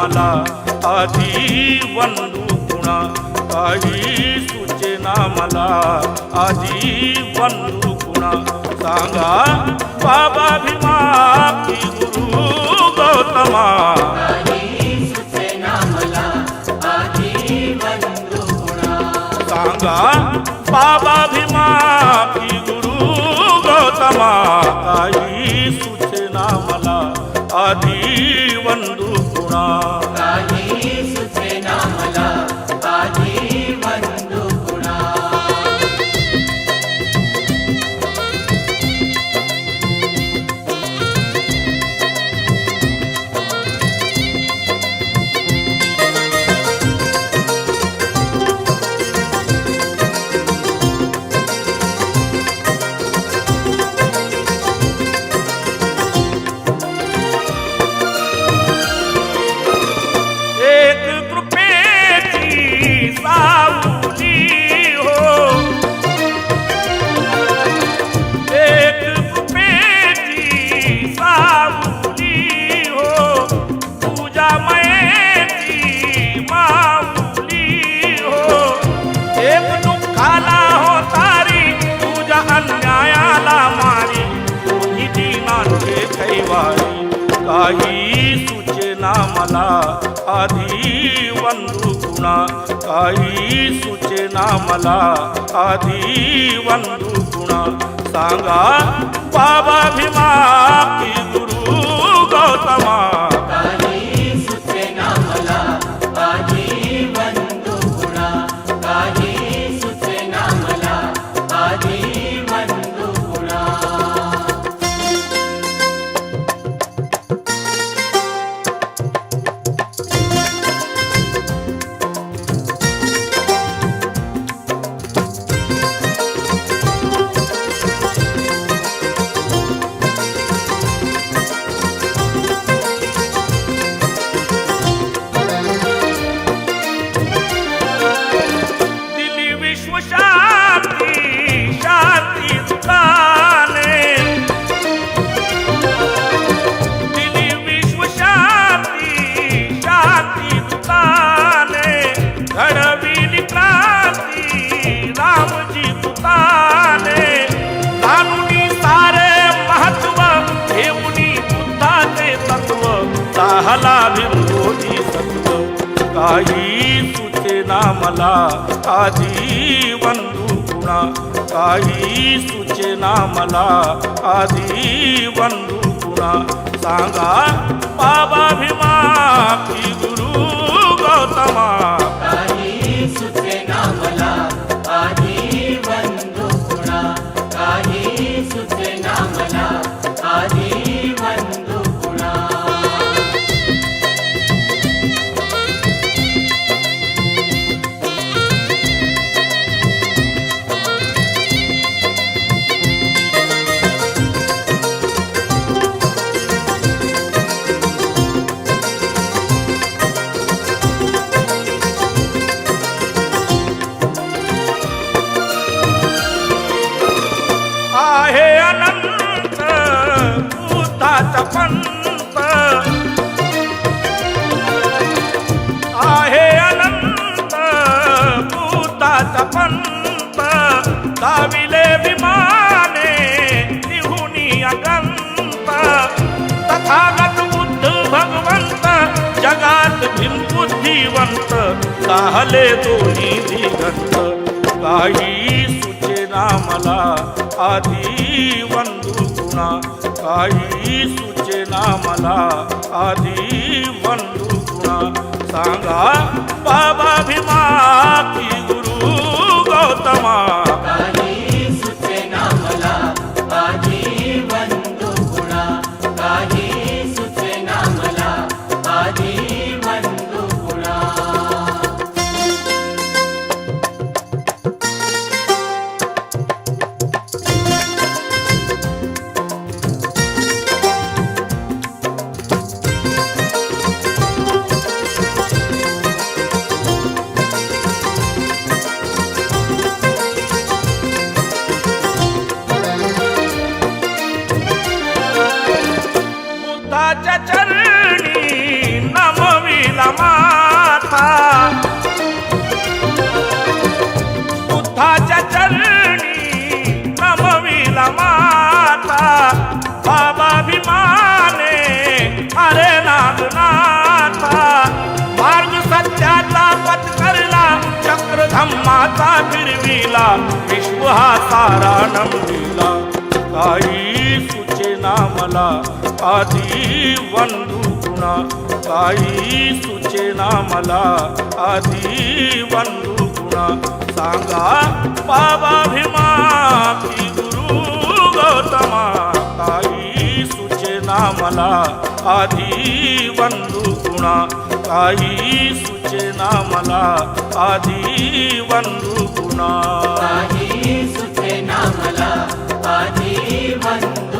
मला आधी वंदू कुणा काही सुचेना मला आधी वंदू कुणा सांगा बाबा भीमा की गुरु गौतमा सांगा बाबा भीमा की गुरु गौतमा काही सुचेना मला आधी वंदू कुणा काही सुचेना मला आधी वंदू कुणा काही सुचेना मला आधी वंदू कुणा सांगा बाबा भीमा की गुरु गौतमा काही सुचेना मला आधी वंदू कुणा काही सुचेना मला आधी वंदू कुणा सांगा बाबा भीमा की गुरु गौतमा पंत आहे अनंत भूताचा पंत गाविले विमाने निहुनी अगंत तथागत बुद्ध भगवंत जगात भीम बुद्धिवंत साहले दोन्ही दिगंत काही सुचेना मला आधी वंदू कुणा काही सुचेना मला आधी वंदू कुणा सांगा बाबा भीमा की गुरु गौतमा त्याचा पत्करला, चक्र धम्माचा फिरविला, विश्व हा सारा नमविला. काही सुचेना मला आधी वंदू गुणा, काही सुचेना मला आधी वंदू गुणा. सांगा बाबा भीमा की गुरु गौतमा, काही सुचेना मला आधी वंदू गुणा, काही सुचेना मला आधी वंदू गुणा. काही सुचेना मला आधी वंदू